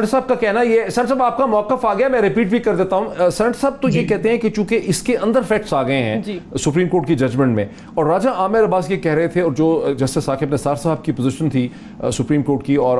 Cent صاحب کا کہنا یہ سنٹ صاحب آپ کا موقف آ گیا, میں ریپیٹ بھی کر دیتا ہوں. سنٹ صاحب تو یہ کہتے ہیں کہ چونکہ اس کے اندر فیکٹس آ گئے ہیں سپریم کورٹ کی ججمنٹ میں, اور راجہ عامر عباس یہ کہہ رہے تھے, اور جو جسٹس ثاقب نثار صاحب کی پوزیشن تھی سپریم کورٹ کی اور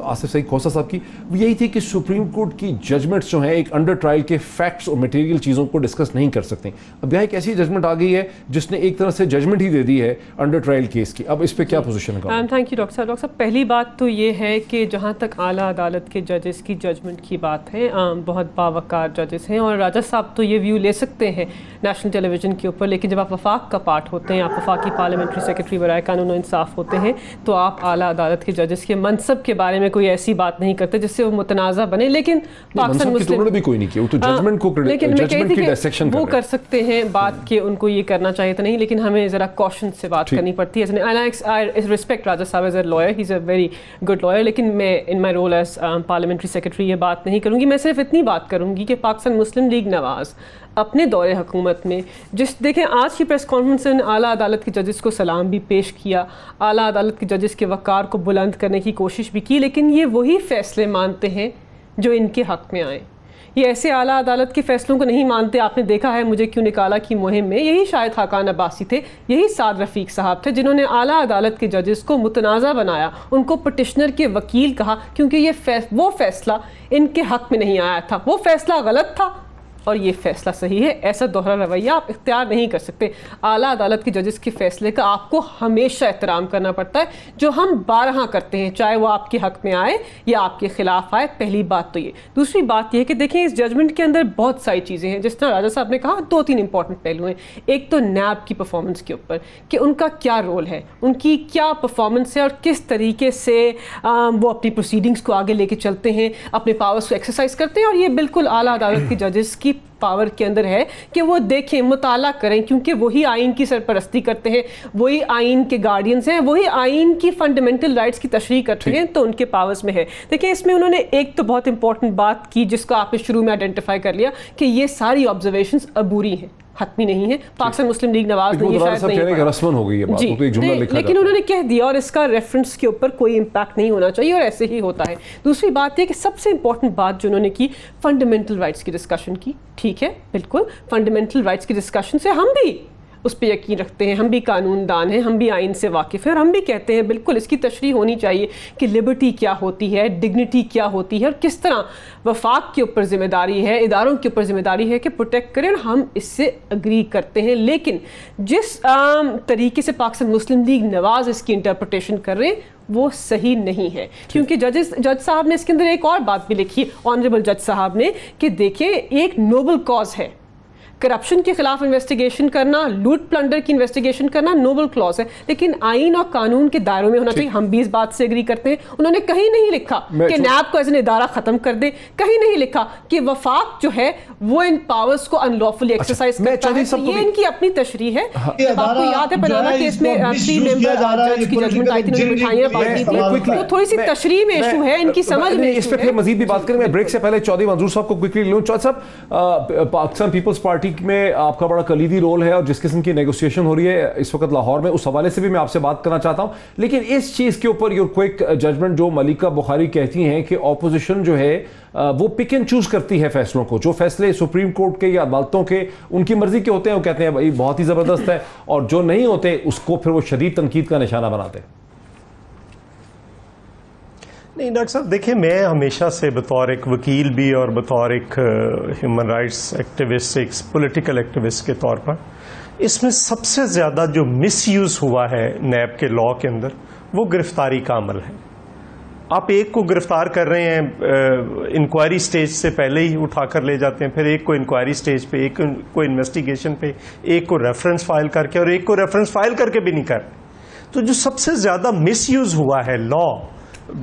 آصف سعید کھوسہ صاحب کی, وہ یہی تھی کہ سپریم کورٹ کی ججمنٹس جو ہیں ایک انڈر ٹرائل کے فیکٹس اور مٹیریل چیزوں کو ڈسکس نہیں کر سکتے. اب یہاں ایک ایسی ججمنٹ آ گئی ہے جس نے ایک طرح سے ججمنٹ ہی دے دی ہے انڈر ٹرائل کیس کی, اب اس پہ کیا پوزیشن ہے؟ تھینک یو ڈاکٹر صاحب. ڈاکٹر صاحب پہلی بات تو یہ ہے کہ جہاں تک اعلیٰ عدالت کے ججز کی ججمنٹ کی بات ہے, بہت باوقار ججز ہیں, اور راجہ صاحب تو یہ ویو لے سکتے ہیں نیشنل ٹیلی ویژن کے اوپر, لیکن جب آپ وفاق کا پارٹ ہوتے ہیں, آپ وفاقی پارلیمنٹری سیکرٹری برائے قانون و انصاف ہوتے ہیں, تو آپ اعلیٰ عدالت کے ججز کے منصب کے بارے میں کوئی ایسی بات نہیں کرتے جس سے وہ متنازع بنے. لیکن پاکستان مسلم بھی کوئی نہیں کیا, تو ججمنٹ کو لیکن میں کہتی تھی کہ وہ کر سکتے ہیں بات کہ ان کو یہ کرنا چاہیے تو نہیں, لیکن ہمیں ذرا کوشن سے بات کرنی پڑتی ہے. I respect راجہ صاحب as a lawyer, he's a very good lawyer, لیکن میں in my role as parliamentary secretary یہ بات نہیں کروں گی. میں صرف اتنی بات کروں گی کہ پاکستان مسلم لیگ نواز اپنے دور حکومت میں دیکھیں آج کی پریس کانفرنس میں اعلیٰ عدالت کے ججز کو سلام بھی پیش کیا, اعلیٰ عدالت کے ججز کے وقار کو بلند کرنے کی کوشش بھی کی, لیکن یہ وہی فیصلے مانتے ہیں جو ان کے حق میں آئیں. یہ ایسے اعلیٰ عدالت کے فیصلوں کو نہیں مانتے. آپ نے دیکھا ہے مجھے کیوں نکالا کی مہم میں یہی شاہد خاقان عباسی تھے, یہی سعد رفیق صاحب تھے جنہوں نے اعلیٰ عدالت کے ججز کو متنازع بنایا, ان کو پٹیشنر کے وکیل کہا, کیونکہ یہ وہ فیصلہ ان کے حق میں نہیں آیا تھا, وہ فیصلہ غلط تھا اور یہ فیصلہ صحیح ہے. ایسا دوہرا رویہ آپ اختیار نہیں کر سکتے. اعلیٰ عدالت کے ججز کے فیصلے کا آپ کو ہمیشہ احترام کرنا پڑتا ہے, جو ہم بارہا کرتے ہیں, چاہے وہ آپ کے حق میں آئے یا آپ کے خلاف آئے. پہلی بات تو یہ. دوسری بات یہ ہے کہ دیکھیں اس ججمنٹ کے اندر بہت ساری چیزیں ہیں, جس طرح راجہ صاحب نے کہا 2-3 امپورٹنٹ پہلو ہیں. ایک تو نیب کی پرفارمنس کے اوپر کہ ان کا کیا رول ہے, ان کی کیا پرفارمنس ہے, اور کس طریقے سے وہ اپنی پروسیڈنگس کو آگے لے کے چلتے ہیں, اپنے پاورز کو ایکسرسائز کرتے ہیں. اور یہ بالکل اعلیٰ عدالت کے ججز کی پاور کے اندر ہے کہ وہ دیکھیں, مطالعہ کریں, کیونکہ وہی آئین کی سرپرستی کرتے ہیں, وہی آئین کے گارڈینز ہیں, وہی آئین کی فنڈامنٹل رائٹس کی تشریح کرتے ہیں, تو ان کے پاورز میں ہے. دیکھیں اس میں انہوں نے ایک تو بہت امپورٹنٹ بات کی جس کو آپ نے شروع میں آئیڈینٹیفائی کر لیا کہ یہ ساری آبزرویشنز عبوری ہیں, حتمی نہیں ہے. پاکستان مسلم لیگ نواز نے یہ شاید نہیں جی, لیکن انہوں نے کہہ دیا, اور اس کا ریفرنس کے اوپر کوئی امپیکٹ نہیں ہونا چاہیے, اور ایسے ہی ہوتا ہے. دوسری بات یہ کہ سب سے امپورٹنٹ بات جو انہوں نے کی, فنڈامنٹل رائٹس کی ڈسکشن کی. ٹھیک ہے, بالکل فنڈامنٹل رائٹس کی ڈسکشن سے ہم بھی اس پہ یقین رکھتے ہیں, ہم بھی قانون دان ہیں, ہم بھی آئین سے واقف ہیں, اور ہم بھی کہتے ہیں بالکل اس کی تشریح ہونی چاہیے کہ لبرٹی کیا ہوتی ہے, ڈگنیٹی کیا ہوتی ہے, اور کس طرح وفاق کے اوپر ذمہ داری ہے, اداروں کے اوپر ذمہ داری ہے کہ پروٹیکٹ کریں, اور ہم اس سے اگری کرتے ہیں. لیکن جس طریقے سے پاکستان مسلم لیگ نواز اس کی انٹرپریٹیشن کر رہے ہیں وہ صحیح نہیں ہے, کیونکہ جج صاحب نے اس کے اندر ایک اور بات بھی لکھی, آنریبل جج صاحب نے, کہ دیکھیں ایک نوبل کاز ہے, کرپشن کے خلاف انویسٹیگیشن کرنا, لوٹ پلنڈر کی انویسٹیگیشن کرنا نوبل کلاز ہے, لیکن آئین اور قانون کے دائروں میں ہونا چاہیے. ہم بھی اس بات سے اگری کرتے ہیں. انہوں نے کہیں نہیں لکھا کہ نیب کو ایز این ادارہ ختم کر دے, کہیں نہیں لکھا کہ وفاق جو ہے وہ ان پاورز کو ان لافلی ایکسرسائز کرتا ہے. یہ ان کی اپنی تشریح ہے. جب آپ کو یاد ہے پناما کیس میں 3 ممبر جج کی ججمنٹ آئی تھی, انہوں نے مٹھائیاں بانٹی تھی, وہ تھوڑی سی تشریح میں ایشو ہے, ان کی سمجھ میں اس پہ پھر مزید بھی بات کریں. میں بریک سے پہلے چودھری منظور صاحب کو کوئکلی لوں. چودھری صاحب, پاکستان پیپلز پارٹی میں آپ کا بڑا کلیدی رول ہے, اور جس قسم کی نیگوسیشن ہو رہی ہے اس وقت لاہور میں, اس حوالے سے بھی میں آپ سے بات کرنا چاہتا ہوں. لیکن اس چیز کے اوپر یور کوئک ججمنٹ, جو ملیکہ بخاری کہتی ہیں کہ اپوزیشن جو ہے وہ پک اینڈ چوز کرتی ہے فیصلوں کو, جو فیصلے سپریم کورٹ کے یا عدالتوں کے ان کی مرضی کے ہوتے ہیں وہ کہتے ہیں بھائی بہت ہی زبردست ہے, اور جو نہیں ہوتے اس کو پھر وہ شدید تنقید کا نشانہ بناتے ہیں. نہیں ڈاکٹر صاحب دیکھیں, میں ہمیشہ سے بطور ایک وکیل بھی اور بطور ایک ہیومن رائٹس ایکٹیوسٹ, ایک پولیٹیکل ایکٹیوسٹ کے طور پر, اس میں سب سے زیادہ جو مس یوز ہوا ہے نیب کے لا کے اندر وہ گرفتاری کا عمل ہے. آپ ایک کو گرفتار کر رہے ہیں انکوائری سٹیج سے پہلے ہی اٹھا کر لے جاتے ہیں, پھر ایک کو انکوائری سٹیج پہ, ایک کو انویسٹیگیشن پہ, ایک کو ریفرنس فائل کر کے, اور ایک کو ریفرنس فائل کر کے بھی نہیں کر. تو جو سب سے زیادہ مس یوز ہوا ہے لا,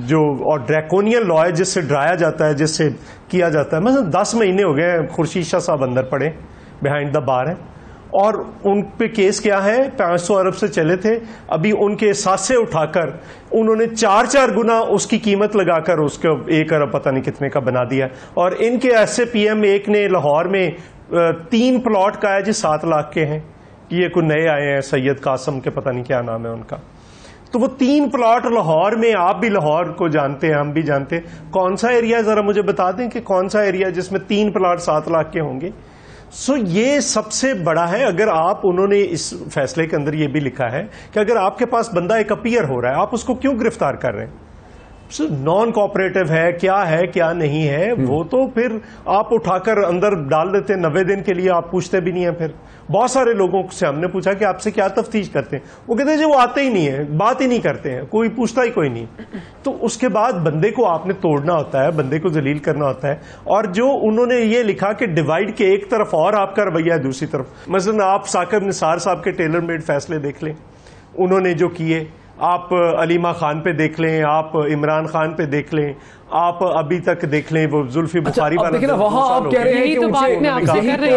جو اور ڈریکونین لا ہے, جس سے ڈرایا جاتا ہے, جس سے کیا جاتا ہے. مثلا 10 مہینے ہو گئے خورشید شاہ صاحب اندر پڑے, بیہائنڈ دا بار ہیں, اور ان پہ کیس کیا ہے 500 ارب سے چلے تھے. ابھی ان کے اثاثے اٹھا کر انہوں نے 4 گنا اس کی قیمت لگا کر اس کو 1 ارب پتہ نہیں کتنے کا بنا دیا. اور ان کے ایسے پی ایم ایک نے لاہور میں 3 پلاٹ کا ہے جی 7 لاکھ کے ہیں, یہ کوئی نئے آئے ہیں, سید قاسم کے پتہ نہیں کیا نام ہے ان کا. تو وہ 3 پلاٹ لاہور میں، آپ بھی لاہور کو جانتے ہیں، ہم بھی جانتے ہیں، کون سا ایریا ذرا مجھے بتا دیں کہ کون سا ایریا جس میں 3 پلاٹ 7 لاکھ کے ہوں گے. سو یہ سب سے بڑا ہے. اگر آپ، انہوں نے اس فیصلے کے اندر یہ بھی لکھا ہے کہ اگر آپ کے پاس بندہ ایک اپیئر ہو رہا ہے، آپ اس کو کیوں گرفتار کر رہے ہیں؟ نان کوآپریٹو ہے کیا نہیں ہے، وہ تو پھر آپ اٹھا کر اندر ڈال دیتے ہیں 90 دن کے لیے، آپ پوچھتے بھی نہیں ہیں. پھر بہت سارے لوگوں سے ہم نے پوچھا کہ آپ سے کیا تفتیش کرتے ہیں، وہ کہتے ہیں جی وہ آتے ہی نہیں ہے، بات ہی نہیں کرتے ہیں، کوئی پوچھتا ہی کوئی نہیں. تو اس کے بعد بندے کو آپ نے توڑنا ہوتا ہے، بندے کو ذلیل کرنا ہوتا ہے. اور جو انہوں نے یہ لکھا کہ ڈیوائڈ کے ایک طرف اور آپ کا رویہ ہے دوسری طرف، مثلا آپ ثاقب نثار صاحب کے ٹیلر میڈ فیصلے دیکھ لیں، انہوں نے جو کیے، آپ علیمہ خان پہ دیکھ لیں، آپ عمران خان پہ دیکھ لیں، آپ ابھی تک دیکھ لیں وہ زلفی بخاری والا. دیکھیں نا وہاں آپ کہہ رہے ہیں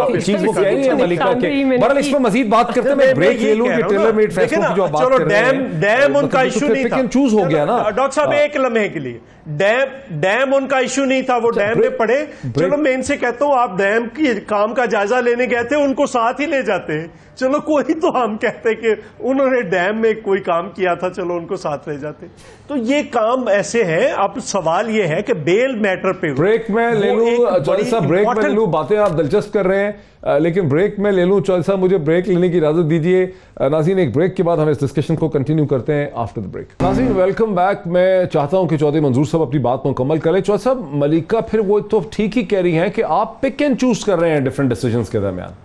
کہ چیز وہ کہہ رہی ہے ملکہ کے. بہرحال اس پہ مزید بات کرتے ہیں، میں بریک لے لوں کہ ٹیلر میڈ فیصلوں کی جو آپ بات کر رہے ہیں. ڈیم ان کا ایشو نہیں تھا، چوز ہو گیا نا ڈاکٹر صاحب ایک لمحے کے لیے. ڈیم ان کا ایشو نہیں تھا، وہ ڈیم میں پڑے. چلو میں ان سے کہتا ہوں آپ ڈیم کی کام کا جائزہ لینے گئے تھے، ان کو ساتھ ہی لے جاتے. چلو کوئی تو ہم کہتے کہ انہوں نے ڈیم میں کوئی کام کیا تھا، چلو ان کو ساتھ لے جاتے. تو یہ کام ایسے ہے. اب سوال یہ ہے کہ بیل میٹر پہ بریک میں لے لوں چودھری صاحب، بریک میں لے لوں، باتیں آپ دلچسپ کر رہے ہیں لیکن بریک میں لے لوں. چودھری صاحب مجھے بریک لینے کی اجازت دیجیے. ناظرین ایک بریک کے بعد ہم اس ڈسکشن کو کنٹینیو کرتے ہیں آفٹر دا بریک. ناظرین ویلکم بیک. میں چاہتا ہوں کہ چودھری منظور صاحب اپنی بات مکمل کریں. چودھری صاحب ملکہ پھر وہ تو ٹھیک ہی کہہ رہی ہیں کہ آپ پک اینڈ چوز کر رہے ہیں ڈفرینٹ ڈیسیجنز کے درمیان.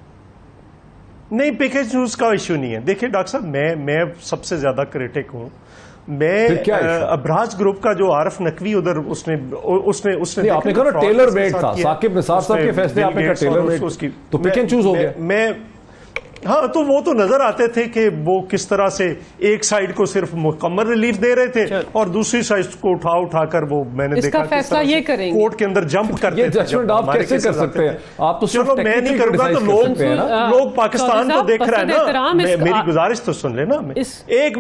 نہیں، پک اینڈ چوز کا ایشو نہیں ہے. دیکھیں ڈاکٹر صاحب میں سب سے زیادہ کریٹک ہوں. میں ابراج گروپ کا جو عارف نقوی ادھر اس نے آپ نے کہا ٹیلر میڈ تھا، ثاقب نثار صاحب کے فیصلے آپ نے کہا ٹیلر میڈ، تو پک اینڈ چوز ہو گیا. ہاں تو وہ تو نظر آتے تھے کہ وہ کس طرح سے ایک سائیڈ کو صرف مکمل ریلیف دے رہے تھے اور دوسری سائیڈ کو اٹھا کر وہ میں نے دیکھا فیصلہ یہ کریں گے کورٹ کے اندر جمپ کرتے تھے. آپ کیسے کر سکتے ہیں؟ آپ تو چلو میں نہیں کروں گا تو لوگ پاکستان کو دیکھ رہے ہیں نا. میری گزارش تو سن لینا. ایک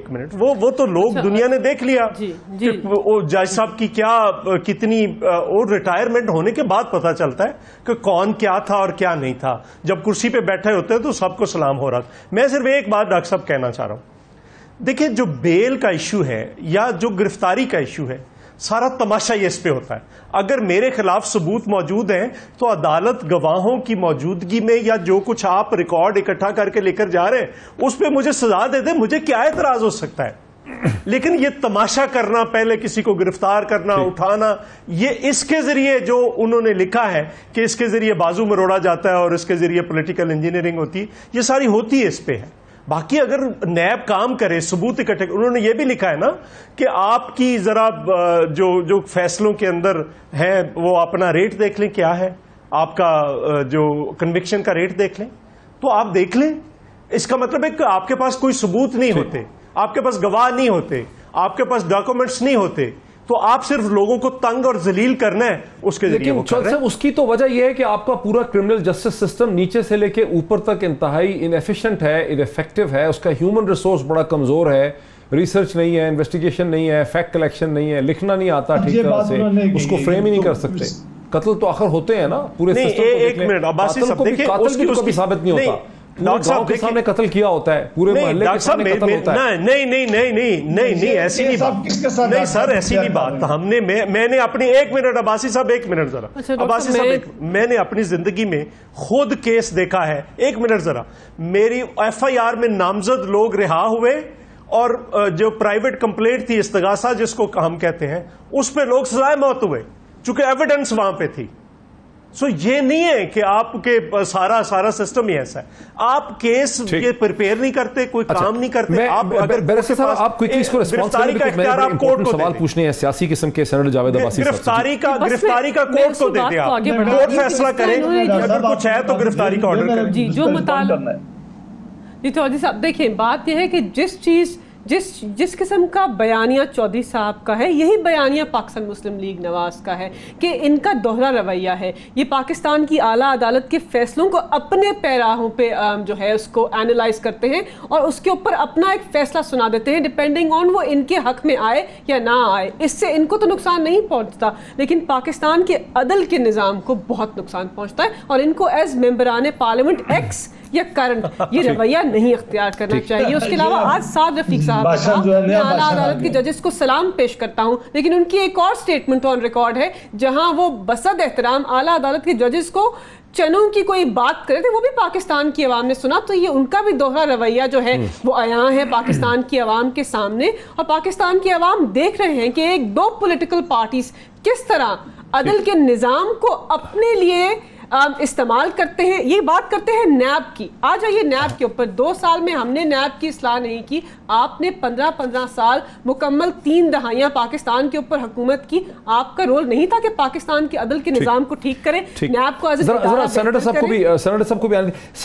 منٹ وہ تو لوگ دنیا نے دیکھ لیا کہ جج صاحب کی کتنی اور ریٹائرمنٹ ہونے کے بعد پتا چلتا ہے کہ کون کیا تھا اور کیا نہیں تھا. جب کرسی پہ بیٹھے ہوتے ہیں تو سب کو سلام ہو رہا تھا. میں صرف ایک بات ڈاکٹر صاحب کہنا چاہ رہا ہوں. دیکھیں جو بیل کا ایشو ہے یا جو گرفتاری کا ایشو ہے، سارا تماشا یہ اس پہ ہوتا ہے. اگر میرے خلاف ثبوت موجود ہیں تو عدالت گواہوں کی موجودگی میں یا جو کچھ آپ ریکارڈ اکٹھا کر کے لے کر جا رہے ہیں اس پہ مجھے سزا دے دے. مجھے کیا اعتراض ہو سکتا ہے؟ لیکن یہ تماشا کرنا، پہلے کسی کو گرفتار کرنا، اٹھانا، یہ اس کے ذریعے جو انہوں نے لکھا ہے کہ اس کے ذریعے بازو مروڑا جاتا ہے اور اس کے ذریعے پولیٹیکل انجینئرنگ ہوتی ہے، یہ ساری ہوتی ہے اس پہ ہے. باقی اگر نیب کام کرے، ثبوت اکٹھے، انہوں نے یہ بھی لکھا ہے نا کہ آپ کی ذرا جو فیصلوں کے اندر ہے وہ اپنا ریٹ دیکھ لیں کیا ہے، آپ کا جو کنوکشن کا ریٹ دیکھ لیں. تو آپ دیکھ لیں. اس کا مطلب ہے کہ آپ کے پاس کوئی ثبوت نہیں ہوتے، آپ کے پاس گواہ نہیں ہوتے، آپ کے پاس ڈاکومنٹس نہیں ہوتے، تو آپ صرف لوگوں کو تنگ اور ذلیل کرنا ہے اس کے ذریعے. لیکن اس کی تو وجہ یہ ہے کہ آپ کا پورا کرمنل جسٹس سسٹم نیچے سے لے کے اوپر تک انتہائی انیفیشنٹ ہے، انیفیکٹو ہے. اس کا ہیومن ریسورس بڑا کمزور ہے، ریسرچ نہیں ہے، انویسٹیگیشن نہیں ہے، فیکٹ کلیکشن نہیں ہے، لکھنا نہیں آتا ٹھیک طرح سے، اس کو فریم ہی نہیں کر سکتے. قتل تو آخر ہوتے ہیں نا پورے سسٹم کو. ایک منٹ عباسی صاحب دیکھیں، قاتل بھی کبھی ثابت نہیں ہوتا. گاؤں کے سامنے قتل کیا ہوتا ہے، پورے محلے کے سامنے قتل ہوتا ہے. نہیں ایسی نہیں بات. نہیں سر ایسی نہیں بات. ہم نے میں نے اپنی ایک منٹ عباسی صاحب ایک منٹ ذرا عباسی صاحب میں نے اپنی زندگی میں خود کیس دیکھا ہے. ایک منٹ ذرا. میری ایف آئی آر میں نامزد لوگ رہا ہوئے اور جو پرائیویٹ کمپلینٹ تھی استغاثہ جس کو ہم کہتے ہیں، اس پہ لوگ سزائے موت ہوئے چونکہ ایویڈنس وہاں پہ تھی. سو یہ نہیں ہے کہ آپ کے سارا سسٹم ہی ایسا ہے. آپ کیس یہ پریپیئر نہیں کرتے، کوئی کام نہیں کرتے. آپ کوئی چیز کو ریسپانس کرنے کے میں امپورٹنٹ سوال پوچھنے ہیں سیاسی قسم کے. سینیٹر جاوید عباسی گرفتاری کا کورٹ کو دے دیں، آپ کورٹ فیصلہ کریں. اگر کچھ ہے تو گرفتاری کا آرڈر کریں. جی جو مطالبہ جی چودھری صاحب دیکھیں، بات یہ ہے کہ جس قسم کا بیانیہ چودھری صاحب کا ہے، یہی بیانیہ پاکستان مسلم لیگ نواز کا ہے کہ ان کا دوہرا رویہ ہے. یہ پاکستان کی اعلیٰ عدالت کے فیصلوں کو اپنے پیراہوں پہ جو ہے اس کو اینالائز کرتے ہیں اور اس کے اوپر اپنا ایک فیصلہ سنا دیتے ہیں ڈیپینڈنگ آن وہ ان کے حق میں آئے یا نہ آئے. اس سے ان کو تو نقصان نہیں پہنچتا، لیکن پاکستان کے عدل کے نظام کو بہت نقصان پہنچتا ہے. اور ان کو ایز ممبران پارلیمنٹ ایکس یا کرنٹ یہ رویہ نہیں اختیار کرنا چاہیے. اس کے علاوہ آج سعد رفیق صاحب نے کہا میں اعلیٰ عدالت کے ججز کو سلام پیش کرتا ہوں, لیکن ان کی ایک اور سٹیٹمنٹ آن ریکارڈ ہے جہاں وہ بصد احترام اعلیٰ عدالت کے ججز کو چنوں کی کوئی بات کرے تھے, وہ بھی پاکستان کی عوام نے سنا. تو یہ ان کا بھی دوہرا رویہ جو ہے وہ عیاں ہے پاکستان کی عوام کے سامنے, اور پاکستان کی عوام دیکھ رہے ہیں کہ ایک دو پولیٹیکل پارٹیز کس طرح عدل کے نظام کو اپنے لیے استعمال کرتے ہیں. یہ بات کرتے ہیں نیب کی, آ جائیے نیب کے اوپر. 2 سال میں ہم نے نیب کی اصلاح نہیں کی, آپ نے 15 سال مکمل 3 دہائیاں پاکستان کے اوپر حکومت کی. آپ کا رول نہیں تھا کہ پاکستان کے عدل کے نظام کو ٹھیک کریں, نیب کو سینیٹر صاحب کو بھی